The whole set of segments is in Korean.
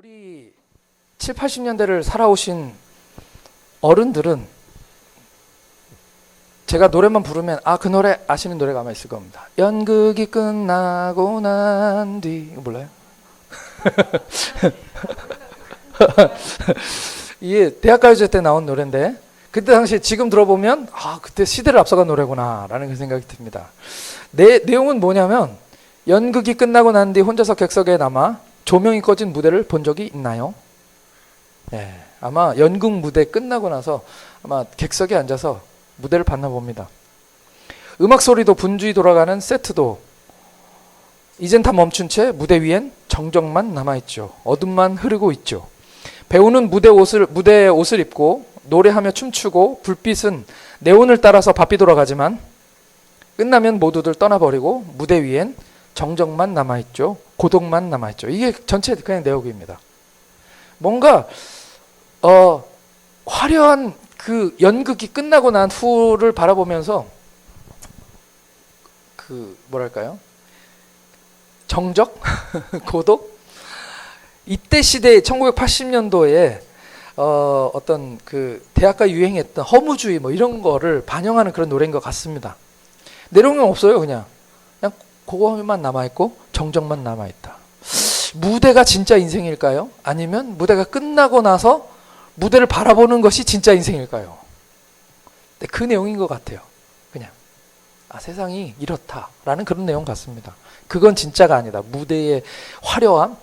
우리 7, 80년대를 살아오신 어른들은 제가 노래만 부르면 그 노래 아시는 노래가 아마 있을 겁니다. 연극이 끝나고 난 뒤. 이거 몰라요? 이게 대학가요제 때 나온 노래인데 그때 당시에 지금 들어보면 그때 시대를 앞서간 노래구나 라는 그 생각이 듭니다. 내용은 뭐냐면 연극이 끝나고 난 뒤 혼자서 객석에 남아 조명이 꺼진 무대를 본 적이 있나요? 네, 아마 연극 무대 끝나고 나서 아마 객석에 앉아서 무대를 봤나 봅니다. 음악 소리도 분주히 돌아가는 세트도 이젠 다 멈춘 채 무대 위엔 정적만 남아있죠. 어둠만 흐르고 있죠. 배우는 무대 옷을 입고 노래하며 춤추고 불빛은 네온을 따라서 바삐 돌아가지만 끝나면 모두들 떠나버리고 무대 위엔 정적만 남아있죠. 고독만 남아있죠. 이게 전체 그냥 내용입니다. 뭔가 화려한 그 연극이 끝나고 난 후를 바라보면서 뭐랄까요? 정적? 고독? 이때 시대에 1980년도에 어떤 그 대학가 유행했던 허무주의 뭐 이런 거를 반영하는 그런 노래인 것 같습니다. 내용은 없어요. 그냥 그거만 남아있고 정적만 남아있다. 무대가 진짜 인생일까요? 아니면 무대가 끝나고 나서 무대를 바라보는 것이 진짜 인생일까요? 네, 그 내용인 것 같아요. 그냥 세상이 이렇다라는 그런 내용 같습니다. 그건 진짜가 아니다. 무대의 화려함,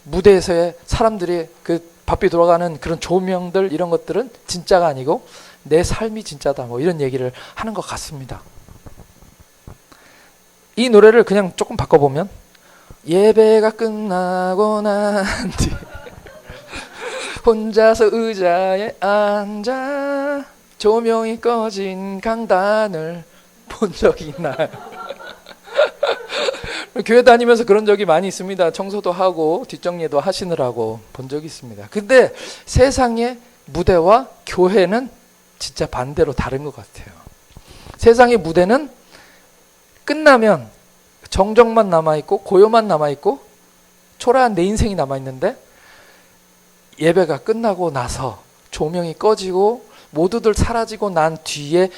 무대에서의 사람들이 그 바삐 돌아가는 그런 조명들 이런 것들은 진짜가 아니고 내 삶이 진짜다. 뭐 이런 얘기를 하는 것 같습니다. 이 노래를 그냥 조금 바꿔보면 예배가 끝나고 난 뒤 혼자서 의자에 앉아 조명이 꺼진 강단을 본 적이 있나요? 교회 다니면서 그런 적이 많이 있습니다. 청소도 하고 뒷정리도 하시느라고 본 적이 있습니다. 근데 세상의 무대와 교회는 진짜 반대로 다른 것 같아요. 세상의 무대는 끝나면 정적만 남아있고 고요만 남아있고 초라한 내 인생이 남아있는데 예배가 끝나고 나서 조명이 꺼지고 모두들 사라지고 난 뒤에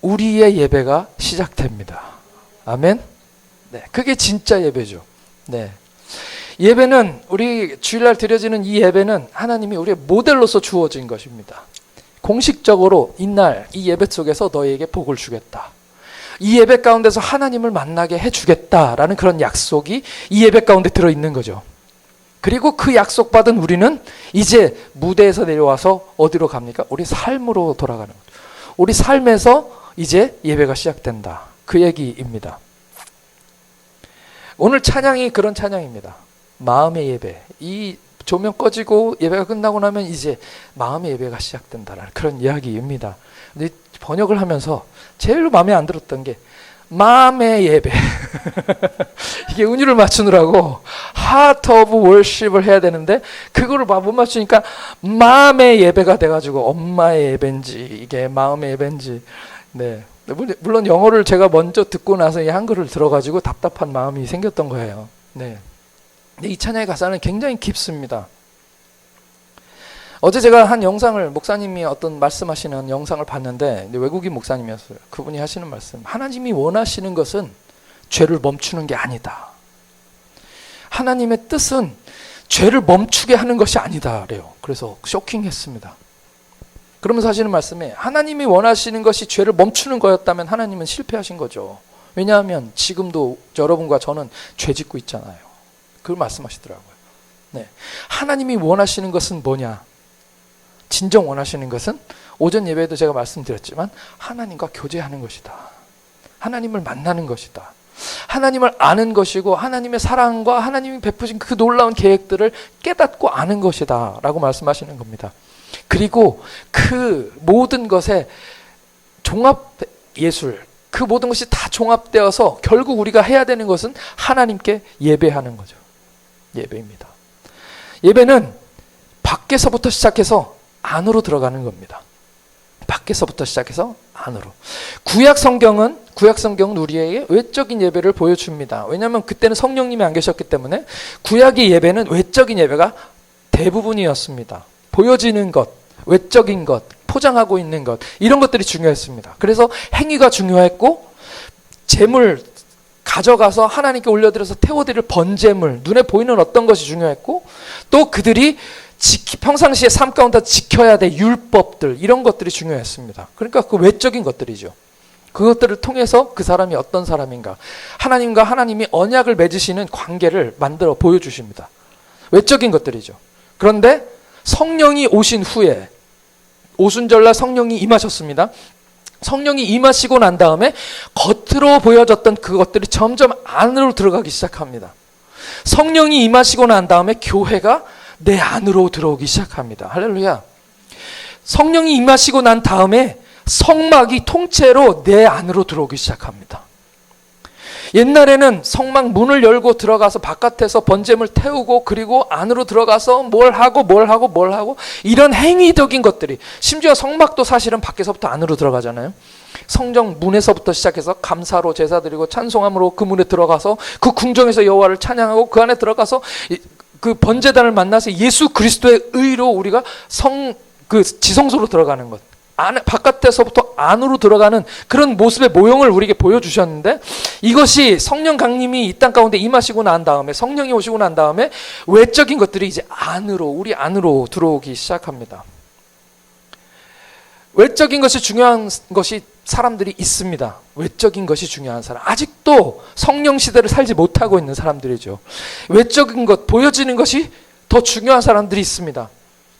우리의 예배가 시작됩니다. 아멘? 네, 그게 진짜 예배죠. 네. 예배는 우리 주일날 드려지는 이 예배는 하나님이 우리의 모델로서 주어진 것입니다. 공식적으로 이날 이 예배 속에서 너에게 복을 주겠다. 이 예배 가운데서 하나님을 만나게 해주겠다라는 그런 약속이 이 예배 가운데 들어있는 거죠. 그리고 그 약속받은 우리는 이제 무대에서 내려와서 어디로 갑니까? 우리 삶으로 돌아가는 거죠. 우리 삶에서 이제 예배가 시작된다. 그 얘기입니다. 오늘 찬양이 그런 찬양입니다. 마음의 예배. 이 조명 꺼지고 예배가 끝나고 나면 이제 마음의 예배가 시작된다라는 그런 이야기입니다. 근데 번역을 하면서 제일 마음에 안 들었던 게 마음의 예배. 이게 운율을 맞추느라고 Heart of Worship을 해야 되는데 그거를 못 맞추니까 마음의 예배가 돼가지고 엄마의 예배인지 이게 마음의 예배인지. 네. 물론 영어를 제가 먼저 듣고 나서 이 한글을 들어가지고 답답한 마음이 생겼던 거예요. 네. 근데 이 찬양의 가사는 굉장히 깊습니다. 어제 제가 한 영상을 목사님이 어떤 말씀하시는 영상을 봤는데 외국인 목사님이었어요. 그분이 하시는 말씀. 하나님이 원하시는 것은 죄를 멈추는 게 아니다. 하나님의 뜻은 죄를 멈추게 하는 것이 아니다. 그래요. 그래서 쇼킹했습니다. 그러면서 하시는 말씀에 하나님이 원하시는 것이 죄를 멈추는 거였다면 하나님은 실패하신 거죠. 왜냐하면 지금도 여러분과 저는 죄 짓고 있잖아요. 그걸 말씀하시더라고요. 네. 하나님이 원하시는 것은 뭐냐? 진정 원하시는 것은 오전 예배에도 제가 말씀드렸지만 하나님과 교제하는 것이다. 하나님을 만나는 것이다. 하나님을 아는 것이고 하나님의 사랑과 하나님이 베푸신 그 놀라운 계획들을 깨닫고 아는 것이다 라고 말씀하시는 겁니다. 그리고 그 모든 것에 종합예술, 그 모든 것이 다 종합되어서 결국 우리가 해야 되는 것은 하나님께 예배하는 거죠. 예배입니다. 예배는 밖에서부터 시작해서 안으로 들어가는 겁니다. 밖에서부터 시작해서 안으로. 구약 성경은 우리에게 외적인 예배를 보여줍니다. 왜냐하면 그때는 성령님이 안 계셨기 때문에 구약의 예배는 외적인 예배가 대부분이었습니다. 보여지는 것, 외적인 것, 포장하고 있는 것, 이런 것들이 중요했습니다. 그래서 행위가 중요했고, 재물 가져가서 하나님께 올려드려서 태워드릴 번제물, 눈에 보이는 어떤 것이 중요했고, 또 그들이 평상시에 삶 가운데 지켜야 될 율법들, 이런 것들이 중요했습니다. 그러니까 그 외적인 것들이죠. 그것들을 통해서 그 사람이 어떤 사람인가, 하나님과 하나님이 언약을 맺으시는 관계를 만들어 보여주십니다. 외적인 것들이죠. 그런데 성령이 오신 후에, 오순절날 성령이 임하셨습니다. 성령이 임하시고 난 다음에 겉으로 보여졌던 그것들이 점점 안으로 들어가기 시작합니다. 성령이 임하시고 난 다음에 교회가 내 안으로 들어오기 시작합니다. 할렐루야. 성령이 임하시고 난 다음에 성막이 통째로 내 안으로 들어오기 시작합니다. 옛날에는 성막 문을 열고 들어가서 바깥에서 번제물 태우고, 그리고 안으로 들어가서 뭘 하고 이런 행위적인 것들이, 심지어 성막도 사실은 밖에서부터 안으로 들어가잖아요. 성정 문에서부터 시작해서 감사로 제사 드리고 찬송함으로 그 문에 들어가서 그 궁정에서 여호와를 찬양하고, 그 안에 들어가서 그 번제단을 만나서 예수 그리스도의 의로 우리가 그 지성소로 들어가는 것, 바깥에서부터 안으로 들어가는 그런 모습의 모형을 우리에게 보여주셨는데, 이것이 성령 강림이 이 땅 가운데 임하시고 난 다음에, 성령이 오시고 난 다음에 외적인 것들이 이제 우리 안으로 들어오기 시작합니다. 외적인 것이 중요한 것이 사람들이 있습니다. 외적인 것이 중요한 사람, 아직도 성령 시대를 살지 못하고 있는 사람들이죠. 외적인 것, 보여지는 것이 더 중요한 사람들이 있습니다.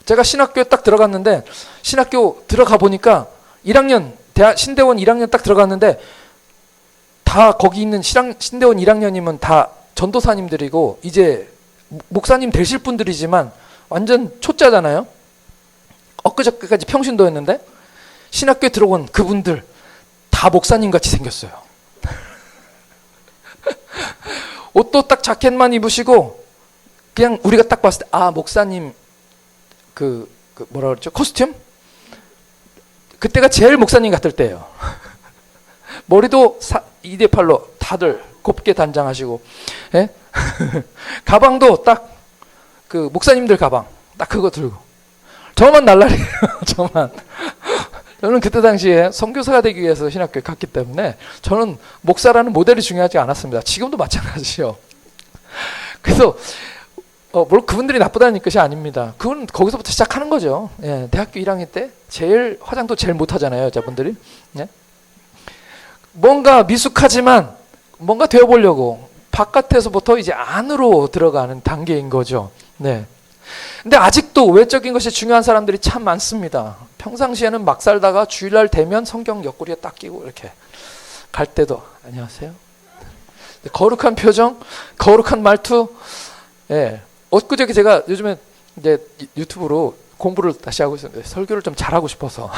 제가 신학교에 딱 들어갔는데, 신학교 들어가 보니까 1학년, 신대원 1학년 딱 들어갔는데, 다 거기 있는 신대원 1학년이면 다 전도사님들이고, 이제 목사님 되실 분들이지만 완전 초짜잖아요. 엊그저께까지 평신도였는데, 신학교에 들어온 그분들 다 목사님 같이 생겼어요. 옷도 딱 자켓만 입으시고, 그냥 우리가 딱 봤을 때, 아, 목사님 그 뭐라 그랬죠? 코스튬? 그때가 제일 목사님 같을 때예요. 머리도 2대8로 다들 곱게 단장하시고, 예? 가방도 딱 그 목사님들 가방 딱 그거 들고, 저만 날라리예요. 저는 그때 당시에 선교사가 되기 위해서 신학교에 갔기 때문에 저는 목사라는 모델이 중요하지 않았습니다. 지금도 마찬가지요. 그래서 물론 그분들이 나쁘다는 것이 아닙니다. 그건 거기서부터 시작하는 거죠. 예, 대학교 1학년 때 제일 화장도 제일 못하잖아요, 여자분들이. 예? 뭔가 미숙하지만 뭔가 되어보려고 바깥에서부터 이제 안으로 들어가는 단계인 거죠. 네. 근데 아직도 외적인 것이 중요한 사람들이 참 많습니다. 평상시에는 막 살다가 주일날 되면 성경 옆구리에 딱 끼고 이렇게 갈 때도 안녕하세요. 거룩한 표정, 거룩한 말투. 예. 엊그저께 제가 요즘에 이제 유튜브로 공부를 다시 하고 있었는데, 설교를 좀 잘하고 싶어서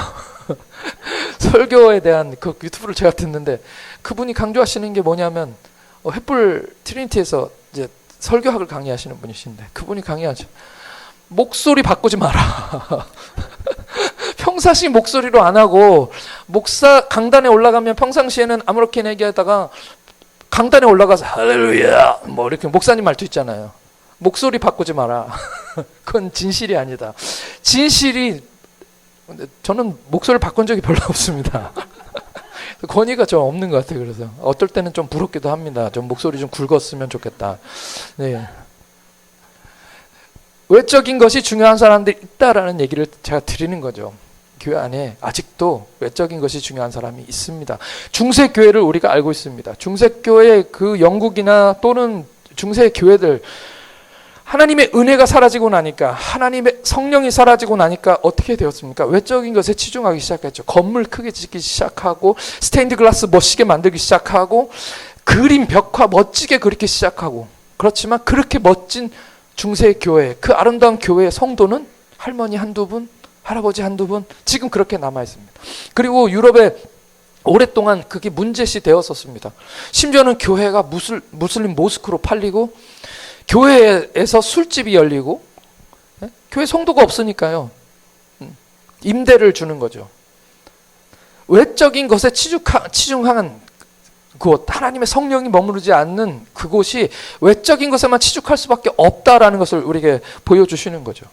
설교에 대한 그 유튜브를 제가 듣는데, 그분이 강조하시는 게 뭐냐면, 횃불 트리니티에서 이제 설교학을 강의하시는 분이신데, 그분이 강의하죠. 목소리 바꾸지 마라. 평상시 목소리로 안 하고, 목사 강단에 올라가면 평상시에는 아무렇게나 얘기하다가 강단에 올라가서 할렐루야 뭐 이렇게 목사님 말투 있잖아요. 목소리 바꾸지 마라. 그건 진실이 아니다. 진실이, 저는 목소리를 바꾼 적이 별로 없습니다. 권위가 좀 없는 것 같아요. 그래서 어떨 때는 좀 부럽기도 합니다. 좀 목소리 좀 굵었으면 좋겠다. 네. 외적인 것이 중요한 사람들이 있다라는 얘기를 제가 드리는 거죠. 교회 안에 아직도 외적인 것이 중요한 사람이 있습니다. 중세교회를 우리가 알고 있습니다. 중세교회 그 영국이나 또는 중세교회들, 하나님의 은혜가 사라지고 나니까, 하나님의 성령이 사라지고 나니까 어떻게 되었습니까? 외적인 것에 치중하기 시작했죠. 건물 크게 짓기 시작하고, 스테인드 글라스 멋지게 만들기 시작하고, 그림 벽화 멋지게 그리기 시작하고. 그렇지만 그렇게 멋진 중세교회, 그 아름다운 교회의 성도는 할머니 한두 분, 할아버지 한두 분, 지금 그렇게 남아 있습니다. 그리고 유럽에 오랫동안 그게 문제시 되었었습니다. 심지어는 교회가 무슬림 모스크로 팔리고, 교회에서 술집이 열리고, 교회 성도가 없으니까요, 임대를 주는 거죠. 외적인 것에 치중한 곳, 하나님의 성령이 머무르지 않는 그곳이 외적인 것에만 치중할 수밖에 없다라는 것을 우리에게 보여주시는 거죠.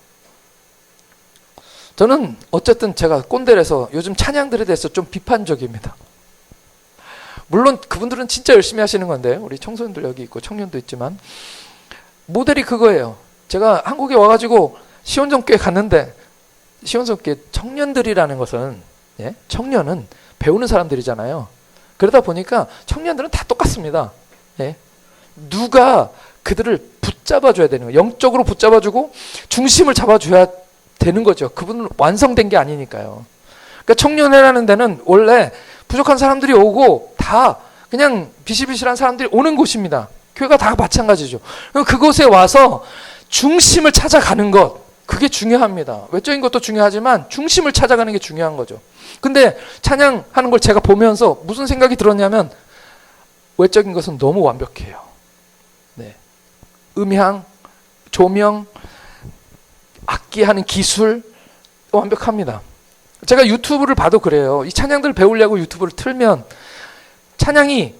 저는 어쨌든 제가 꼰대라서 요즘 찬양들에 대해서 좀 비판적입니다. 물론 그분들은 진짜 열심히 하시는 건데, 우리 청소년들 여기 있고 청년도 있지만 모델이 그거예요. 제가 한국에 와가지고 시온정교회 갔는데, 시온정교회 청년들이라는 것은, 예? 청년은 배우는 사람들이잖아요. 그러다 보니까 청년들은 다 똑같습니다. 예? 누가 그들을 붙잡아줘야 되는 거예요. 영적으로 붙잡아주고 중심을 잡아줘야 되는 거죠. 그분은 완성된 게 아니니까요. 그러니까 청년회라는 데는 원래 부족한 사람들이 오고 다 그냥 비실비실한 사람들이 오는 곳입니다. 교회가 다 마찬가지죠. 그곳에 와서 중심을 찾아가는 것, 그게 중요합니다. 외적인 것도 중요하지만 중심을 찾아가는 게 중요한 거죠. 근데 찬양하는 걸 제가 보면서 무슨 생각이 들었냐면, 외적인 것은 너무 완벽해요. 네. 음향, 조명, 악기하는 기술 완벽합니다. 제가 유튜브를 봐도 그래요. 이 찬양들 배우려고 유튜브를 틀면 찬양이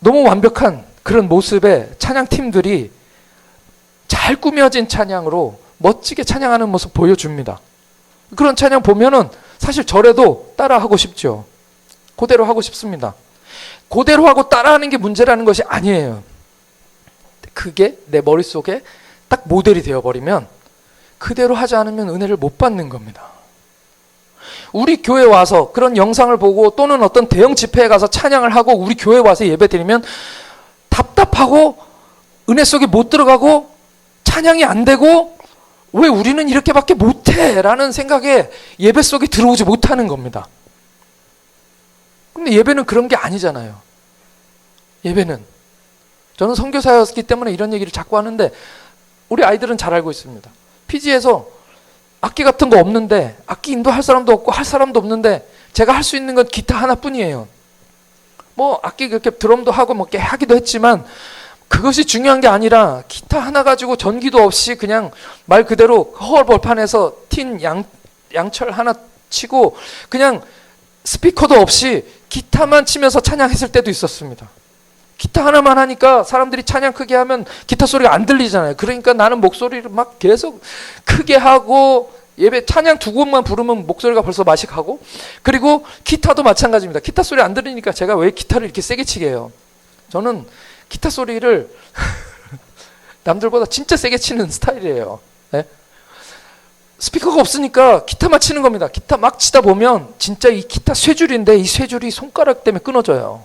너무 완벽한 그런 모습에 찬양팀들이 잘 꾸며진 찬양으로 멋지게 찬양하는 모습 보여줍니다. 그런 찬양 보면은 사실 저래도 따라하고 싶죠. 그대로 하고 싶습니다. 그대로 하고 따라하는 게 문제라는 것이 아니에요. 그게 내 머릿속에 딱 모델이 되어버리면 그대로 하지 않으면 은혜를 못 받는 겁니다. 우리 교회 와서 그런 영상을 보고 또는 어떤 대형 집회에 가서 찬양을 하고 우리 교회 와서 예배 드리면 답답하고 은혜 속에 못 들어가고 찬양이 안 되고, 왜 우리는 이렇게밖에 못해? 라는 생각에 예배 속에 들어오지 못하는 겁니다. 근데 예배는 그런 게 아니잖아요. 예배는, 저는 선교사였기 때문에 이런 얘기를 자꾸 하는데 우리 아이들은 잘 알고 있습니다. PG에서 악기 같은 거 없는데, 악기 인도할 사람도 없고 할 사람도 없는데 제가 할 수 있는 건 기타 하나뿐이에요. 뭐 악기 그렇게 드럼도 하고 뭐 이렇게 하기도 했지만 그것이 중요한 게 아니라 기타 하나 가지고 전기도 없이 그냥 말 그대로 허벌판에서 틴 양철 하나 치고 그냥 스피커도 없이 기타만 치면서 찬양했을 때도 있었습니다. 기타 하나만 하니까 사람들이 찬양 크게 하면 기타 소리가 안 들리잖아요. 그러니까 나는 목소리를 막 계속 크게 하고, 예배 찬양 두 곡만 부르면 목소리가 벌써 맛이 가고, 그리고 기타도 마찬가지입니다. 기타 소리 안 들리니까 제가 왜 기타를 이렇게 세게 치게 해요? 저는 기타 소리를 남들보다 진짜 세게 치는 스타일이에요. 네? 스피커가 없으니까 기타만 치는 겁니다. 기타 막 치다 보면 진짜 이 기타 쇠줄인데 이 쇠줄이 손가락 때문에 끊어져요.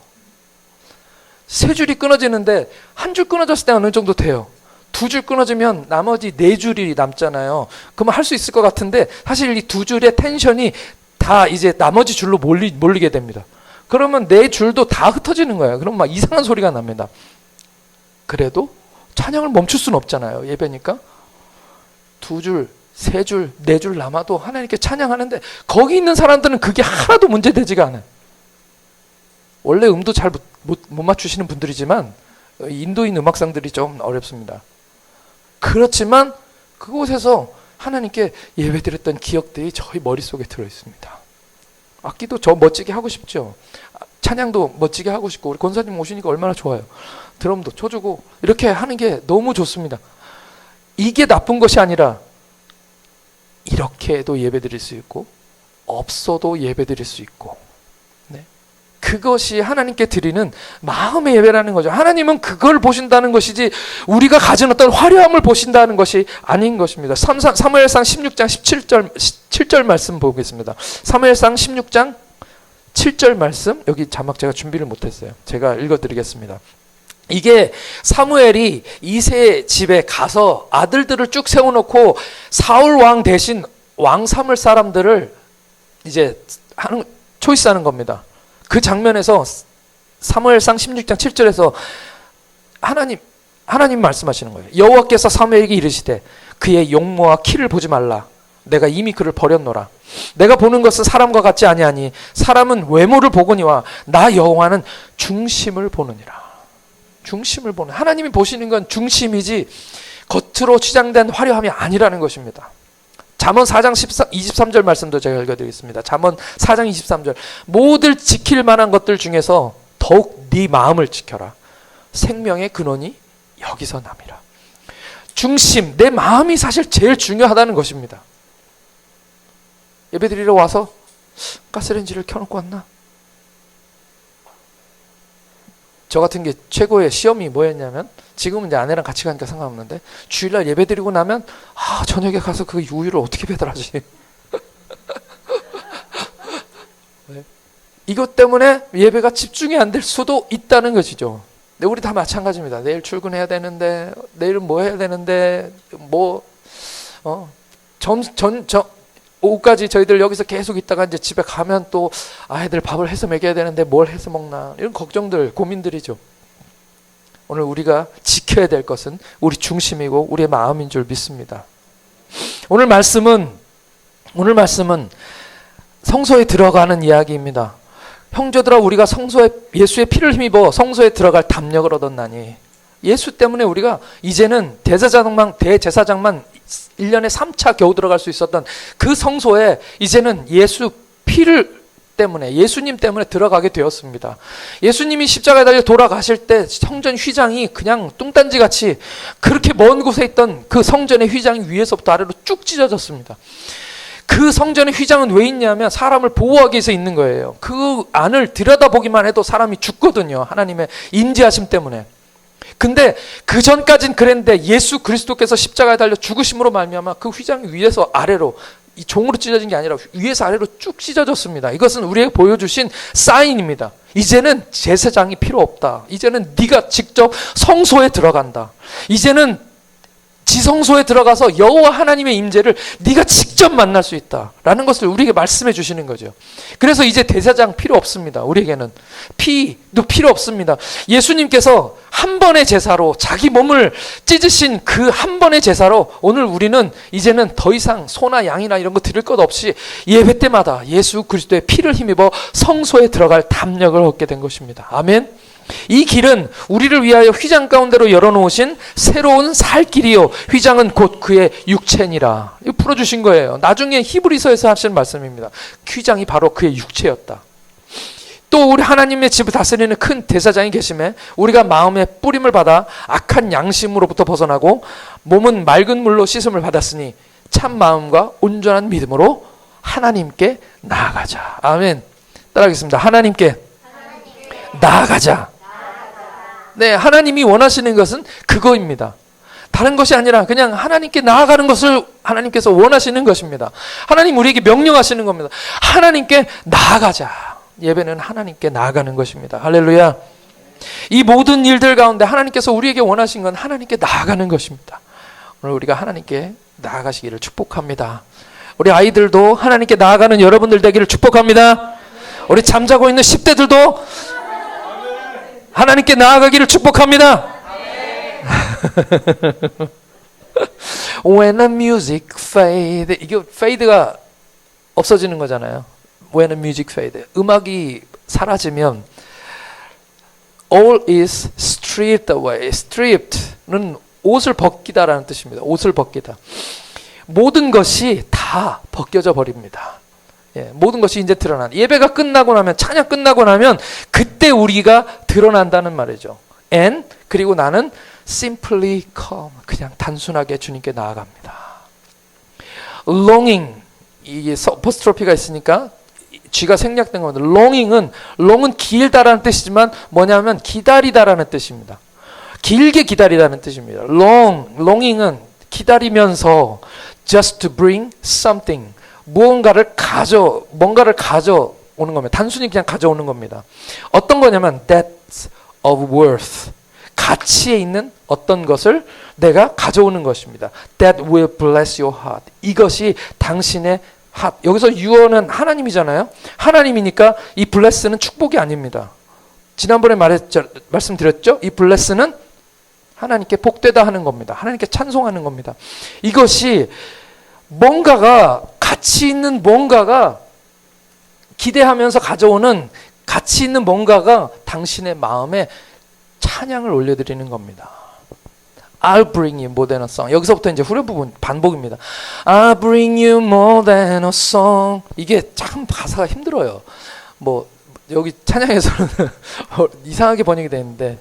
세 줄이 끊어지는데 한 줄 끊어졌을 때 어느 정도 돼요. 두 줄 끊어지면 나머지 네 줄이 남잖아요. 그러면 할 수 있을 것 같은데 사실 이 두 줄의 텐션이 다 이제 나머지 줄로 몰리게 됩니다. 그러면 네 줄도 다 흩어지는 거예요. 그럼 막 이상한 소리가 납니다. 그래도 찬양을 멈출 수는 없잖아요. 예배니까. 두 줄, 세 줄, 네 줄 남아도 하나님께 찬양하는데 거기 있는 사람들은 그게 하나도 문제되지가 않아요. 원래 음도 잘 못 맞추시는 분들이지만 인도인 음악상들이 좀 어렵습니다. 그렇지만 그곳에서 하나님께 예배드렸던 기억들이 저희 머릿속에 들어있습니다. 악기도 저 멋지게 하고 싶죠. 찬양도 멋지게 하고 싶고, 우리 권사님 오시니까 얼마나 좋아요. 드럼도 쳐주고 이렇게 하는 게 너무 좋습니다. 이게 나쁜 것이 아니라 이렇게도 예배드릴 수 있고 없어도 예배드릴 수 있고, 네. 그것이 하나님께 드리는 마음의 예배라는 거죠. 하나님은 그걸 보신다는 것이지 우리가 가진 어떤 화려함을 보신다는 것이 아닌 것입니다. 사무엘상 16장 7절 말씀 보겠습니다. 사무엘상 16장 7절 말씀, 여기 자막 제가 준비를 못했어요. 제가 읽어드리겠습니다. 이게 사무엘이 이새 집에 가서 아들들을 쭉 세워놓고 사울 왕 대신 왕 삼을 사람들을 이제 초이스하는 겁니다. 그 장면에서 사무엘상 16장 7절에서 하나님 말씀하시는 거예요. 여호와께서 사무엘에게 이르시되 그의 용모와 키를 보지 말라. 내가 이미 그를 버렸노라. 내가 보는 것은 사람과 같지 아니하니 사람은 외모를 보거니와 나 여호와는 중심을 보느니라. 중심을 보는, 하나님이 보시는 건 중심이지 겉으로 치장된 화려함이 아니라는 것입니다. 잠언 4장 23절 말씀도 제가 읽어드리겠습니다. 잠언 4장 23절. 모두 지킬 만한 것들 중에서 더 더욱 네 마음을 지켜라. 생명의 근원이 여기서 남이라. 중심, 내 마음이 사실 제일 중요하다는 것입니다. 예배드리러 와서 가스레인지를 켜놓고 왔나? 저 같은 게 최고의 시험이 뭐였냐면, 지금은 이제 아내랑 같이 가니까 상관없는데, 주일날 예배드리고 나면 저녁에 가서 그 우유를 어떻게 배달하지? 이것 때문에 예배가 집중이 안 될 수도 있다는 것이죠. 근데 우리 다 마찬가지입니다. 내일 출근해야 되는데, 내일은 뭐 해야 되는데, 오후까지 저희들 여기서 계속 있다가 이제 집에 가면 또 아이들 밥을 해서 먹여야 되는데 뭘 해서 먹나, 이런 걱정들, 고민들이죠. 오늘 우리가 지켜야 될 것은 우리 중심이고 우리의 마음인 줄 믿습니다. 오늘 말씀은 성소에 들어가는 이야기입니다. 형제들아, 우리가 성소에 예수의 피를 힘입어 성소에 들어갈 담력을 얻었나니. 예수 때문에 우리가 이제는 대제사장만 1년에 3차 겨우 들어갈 수 있었던 그 성소에 이제는 예수 피를 때문에, 예수님 때문에 들어가게 되었습니다. 예수님이 십자가에 달려 돌아가실 때 성전 휘장이 그냥 뚱딴지 같이 그렇게 먼 곳에 있던 그 성전의 휘장이 위에서부터 아래로 쭉 찢어졌습니다. 그 성전의 휘장은 왜 있냐면 사람을 보호하기 위해서 있는 거예요. 그 안을 들여다보기만 해도 사람이 죽거든요. 하나님의 인지하심 때문에. 근데 그 전까진 그랬는데 예수 그리스도께서 십자가에 달려 죽으심으로 말미암아 그 휘장이 위에서 아래로, 이 종으로 찢어진 게 아니라 위에서 아래로 쭉 찢어졌습니다. 이것은 우리에게 보여주신 사인입니다. 이제는 제사장이 필요 없다. 이제는 네가 직접 성소에 들어간다. 이제는 지성소에 들어가서 여호와 하나님의 임재를 네가 직접 만날 수 있다라는 것을 우리에게 말씀해 주시는 거죠. 그래서 이제 대제사장 필요 없습니다. 우리에게는 피도 필요 없습니다. 예수님께서 한 번의 제사로 자기 몸을 찢으신 그 한 번의 제사로 오늘 우리는 이제는 더 이상 소나 양이나 이런 거 드릴 것 없이 예배 때마다 예수 그리스도의 피를 힘입어 성소에 들어갈 담력을 얻게 된 것입니다. 아멘. 이 길은 우리를 위하여 휘장 가운데로 열어놓으신 새로운 살 길이요, 휘장은 곧 그의 육체니라. 이거 풀어주신 거예요. 나중에 히브리서에서 하신 말씀입니다. 휘장이 바로 그의 육체였다. 또 우리 하나님의 집을 다스리는 큰 대사장이 계심에 우리가 마음의 뿌림을 받아 악한 양심으로부터 벗어나고 몸은 맑은 물로 씻음을 받았으니 참 마음과 온전한 믿음으로 하나님께 나아가자. 아멘. 따라하겠습니다. 하나님께 나아가자. 네, 하나님이 원하시는 것은 그거입니다. 다른 것이 아니라 그냥 하나님께 나아가는 것을 하나님께서 원하시는 것입니다. 하나님 우리에게 명령하시는 겁니다. 하나님께 나아가자. 예배는 하나님께 나아가는 것입니다. 할렐루야. 이 모든 일들 가운데 하나님께서 우리에게 원하신 건 하나님께 나아가는 것입니다. 오늘 우리가 하나님께 나아가시기를 축복합니다. 우리 아이들도 하나님께 나아가는 여러분들 되기를 축복합니다. 우리 잠자고 있는 10대들도 하나님께 나아가기를 축복합니다. When the music fade, 이게 fade가 없어지는 거잖아요. When the music fade, 음악이 사라지면 all is stripped away. stripped는 옷을 벗기다라는 뜻입니다. 옷을 벗기다. 모든 것이 다 벗겨져 버립니다. 예, 모든 것이 이제 드러난, 예배가 끝나고 나면, 찬양 끝나고 나면 그때 우리가 드러난다는 말이죠. And 그리고 나는 simply come, 그냥 단순하게 주님께 나아갑니다. longing, 이게 어퍼스트로피가 있으니까 G가 생략된 겁니다. long은 길다라는 뜻이지만 뭐냐면 기다리다라는 뜻입니다. 길게 기다리다는 뜻입니다. longing은 기다리면서 just to bring something, 뭔가를 가져오는 겁니다. 단순히 그냥 가져오는 겁니다. 어떤 거냐면 that's of worth, 가치에 있는 어떤 것을 내가 가져오는 것입니다. That will bless your heart, 이것이 당신의 heart. 여기서 유어는 하나님이잖아요. 하나님이니까 이 bless는 축복이 아닙니다. 지난번에 말씀드렸죠? 이 bless는 하나님께 복되다 하는 겁니다. 하나님께 찬송하는 겁니다. 이것이 뭔가가, 가치 있는 뭔가가, 기대하면서 가져오는 가치 있는 뭔가가 당신의 마음에 찬양을 올려드리는 겁니다. I'll bring you more than a song. 여기서부터 이제 후렴 부분 반복입니다. I'll bring you more than a song. 이게 참 가사가 힘들어요. 뭐 여기 찬양에서는 이상하게 번역이 되는데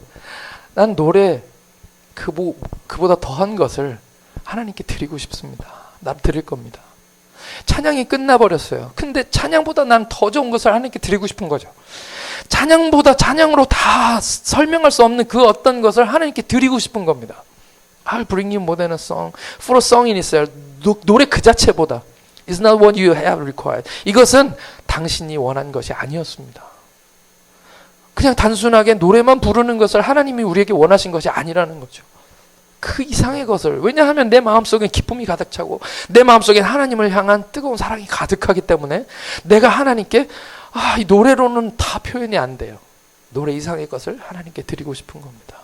난 노래 그보다 더한 것을 하나님께 드리고 싶습니다. 난 드릴 겁니다. 찬양이 끝나버렸어요. 근데 찬양보다 난 더 좋은 것을 하나님께 드리고 싶은 거죠. 찬양보다 찬양으로 다 설명할 수 없는 그 어떤 것을 하나님께 드리고 싶은 겁니다. I'll bring you more than a song. For a song in itself. 노래 그 자체보다 It's not what you have required. 이것은 당신이 원한 것이 아니었습니다. 그냥 단순하게 노래만 부르는 것을 하나님이 우리에게 원하신 것이 아니라는 거죠. 그 이상의 것을. 왜냐하면 내 마음속에 기쁨이 가득 차고 내 마음속에 하나님을 향한 뜨거운 사랑이 가득하기 때문에 내가 하나님께 이 노래로는 다 표현이 안 돼요. 노래 이상의 것을 하나님께 드리고 싶은 겁니다.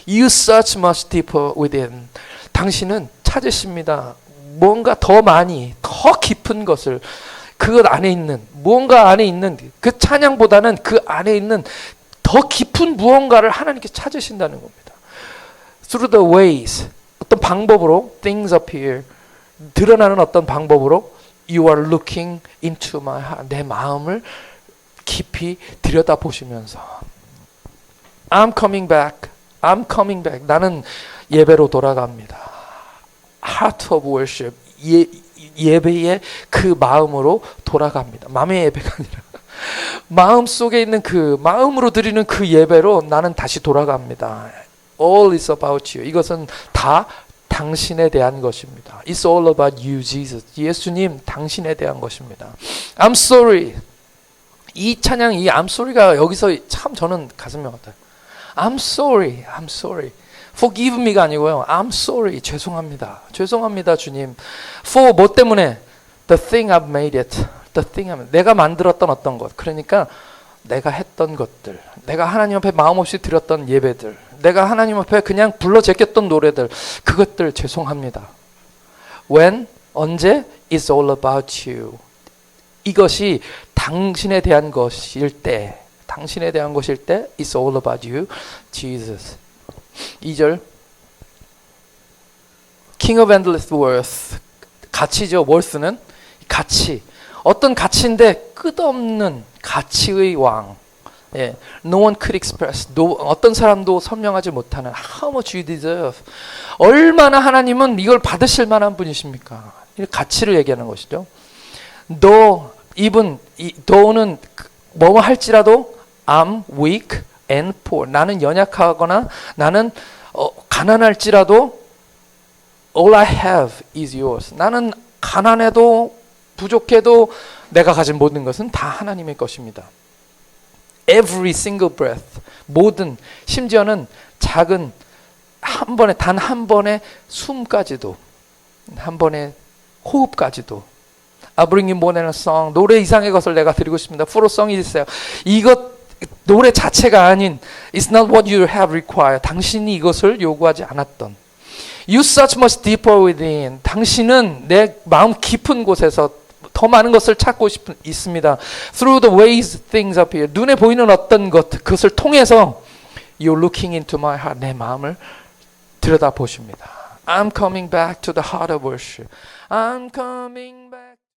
You search much deeper within. 당신은 찾으십니다. 뭔가 더 많이, 더 깊은 것을 그것 안에 있는, 무언가 안에 있는 그 찬양보다는 그 안에 있는 더 깊은 무언가를 하나님께 찾으신다는 겁니다. Through the ways, 어떤 방법으로 things appear, 드러나는 어떤 방법으로 You are looking into my heart, 내 마음을 깊이 들여다보시면서 I'm coming back, I'm coming back, 나는 예배로 돌아갑니다. Heart of worship, 예배의 그 마음으로 돌아갑니다. 마음의 예배가 아니라 마음 속에 있는 그 마음으로 드리는 그 예배로 나는 다시 돌아갑니다. All is about you. 이것은 다 당신에 대한 것입니다. It's all about you, Jesus. 예수님, 당신에 대한 것입니다. I'm sorry. 이 찬양, 이 I'm sorry가 여기서 참 저는 가슴이 아파요. I'm sorry, I'm sorry. Forgive me가 아니고요. I'm sorry. 죄송합니다. 죄송합니다, 주님. For 뭐 때문에? The thing I've made it. The thing 내가 만들었던 어떤 것. 그러니까 내가 했던 것들. 내가 하나님 앞에 마음 없이 드렸던 예배들. 내가 하나님 앞에 그냥 불러 제꼈던 노래들. 그것들 죄송합니다. When? 언제? It's all about you. 이것이 당신에 대한 것일 때, 당신에 대한 것일 때 It's all about you, Jesus. 2절 King of endless worth. 가치죠. worth는 가치. 어떤 가치인데 끝없는 가치의 왕. 예, no one could express. 어떤 사람도 설명하지 못하는 how much you deserve. 얼마나 하나님은 이걸 받으실 만한 분이십니까? 이 가치를 얘기하는 것이죠. 너는 뭐 할지라도 I'm weak and poor. 나는 연약하거나 나는 가난할지라도 all I have is yours. 나는 가난해도 부족해도 내가 가진 모든 것은 다 하나님의 것입니다. Every single breath. 모든, 심지어는 작은 한 번에, 단 한 번의 숨까지도, 한 번의 호흡까지도. I bring you more than a song. 노래 이상의 것을 내가 드리고 싶습니다. For a song이 있어요. 이것 노래 자체가 아닌 It's not what you have required. 당신이 이것을 요구하지 않았던 You search much deeper within. 당신은 내 마음 깊은 곳에서 더 많은 것을 찾고 있습니다. Through the ways things appear. 눈에 보이는 어떤 것, 그것을 통해서 You're looking into my heart. 내 마음을 들여다보십니다. I'm coming back to the heart of worship. I'm coming back.